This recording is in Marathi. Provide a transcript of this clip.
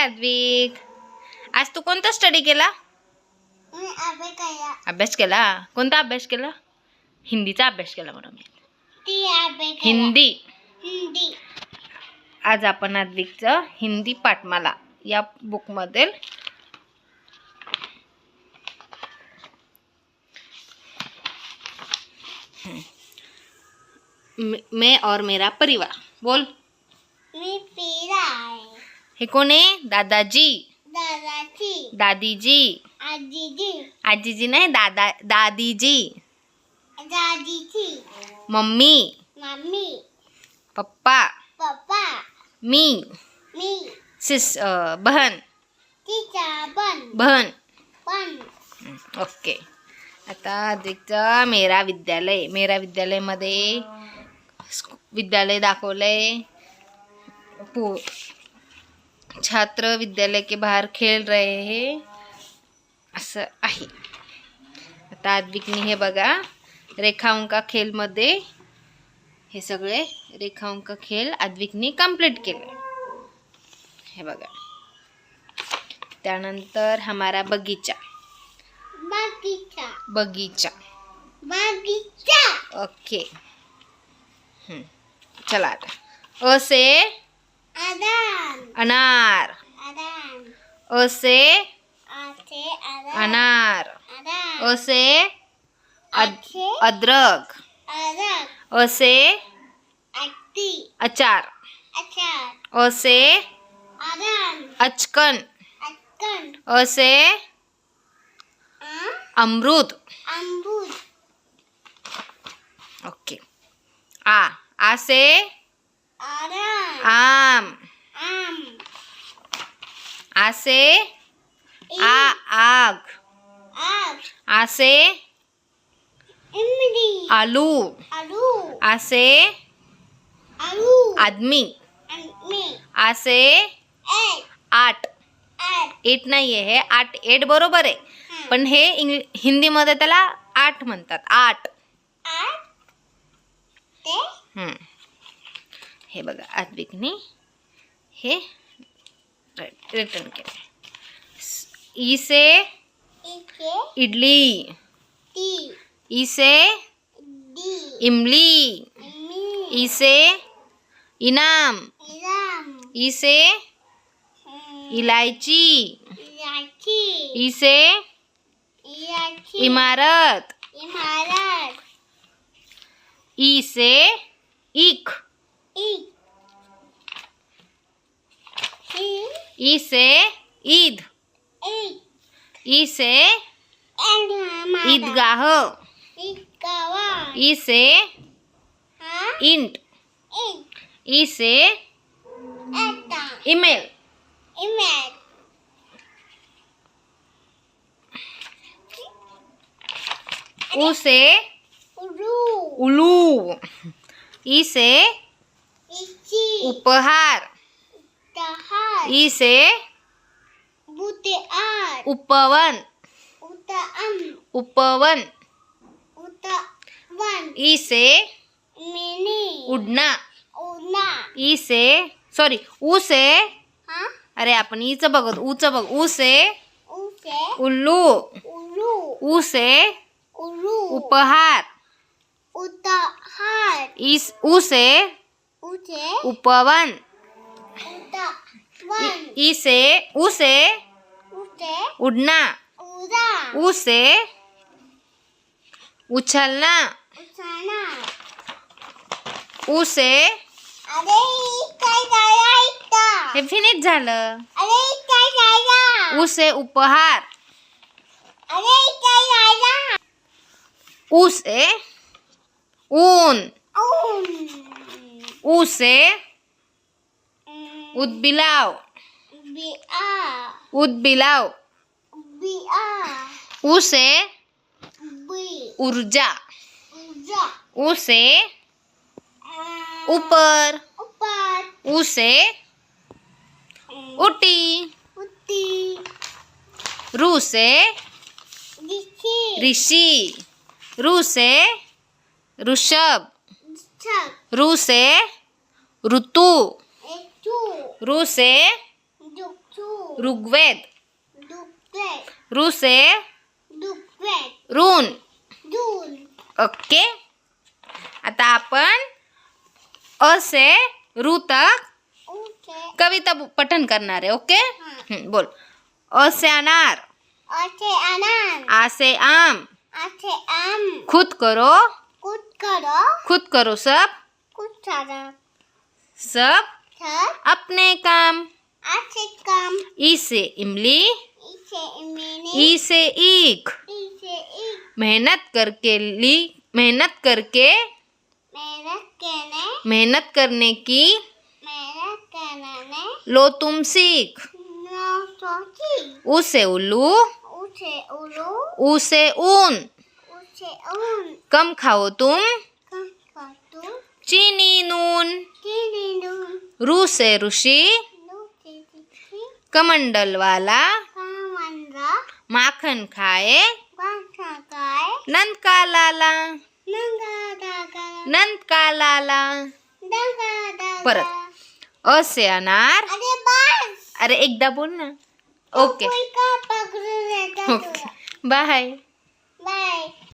अद्विक, आज तू कोणता स्टडी केला? अभ्यास केला. कोणता अभ्यास केला? हिंदीचा अभ्यास केला म्हणून. हिंदी. आज आपण अद्विकचं हिंदी पाठमाला या बुक मधील मैं और मेरा परिवार. बोल. हे कोण आहे? दादाजी, दादीजी, आजीजी नाही, दादीजी, मम्मी, पप्पा, मी, बहन. ओके. आता अद्विकचं मेरा विद्यालय मध्ये विद्यालय दाखवलंय. छात्र विद्यालय के बाहर खेळ रहे हैं असं आहे. आता अद्विकने हे बघा रेखांका खेळ मध्ये हे सगळे रेखांका खेळ अद्विकने कंप्लीट केले. हे बघा. त्यानंतर हमारा बगीचा. ओके. चला आता अ से अनार, अ से अनार, अ से अदरक, अ से अचार, अ से अचकन, अ से अमरूद. ओके. आ से आम, आ से आग, आ से आलू, आ से आदमी, आ से 8. 8 नाही आहे, 8 बरोबर आहे, पण हे हिंदी मध्ये त्याला 8 म्हणतात. 8. हे बघा अद्विकने हे रिटर्न केले. ई से इडली, ई से इमली, ई से इनाम, ई से इलायची, ई से इमारत, ई से ईख, ई से ईद, ई से ईदगाह, ई से इंट, ई से ईमेल, उ से उल्लू, ई से उपहार, ई से उपवन, ई से उड़ना, ई से उ से अरे आपण ईच बघत उच बघ. उ से उल्लू, उ से उपहार, उ से उपवन, ई से उ से उड़ना, उ से उछलना, उ से हे फिनिश झालं. उ से उपहार, उ से ऊन, उ से उदबिलाव, उ से ऊर्जा, उ से ऊपर, उ से ऊटी, रू से ऋषि, रू से ऋषभ, रू से ऋतु, रू से ऋग्वेद. ऋ से ऋण. ओके. आता आपण अ से ऋ तक कविता पठन करणार आहे. ओके. बोल. अ से अनार. आ से आम. खुद करो सब अपने काम. ई से इमली. ई से ईख. मेहनत करने की लो तुम सीख. उ से उल्लू. ऊ से ऊन. कम खाओ तुम चीनी नून. रू से ऋषि. कमंडल वाला माखन खाए नंद का लाला. परत. अ से अनार. अरे एकदा बोल ना. ओके. बाय.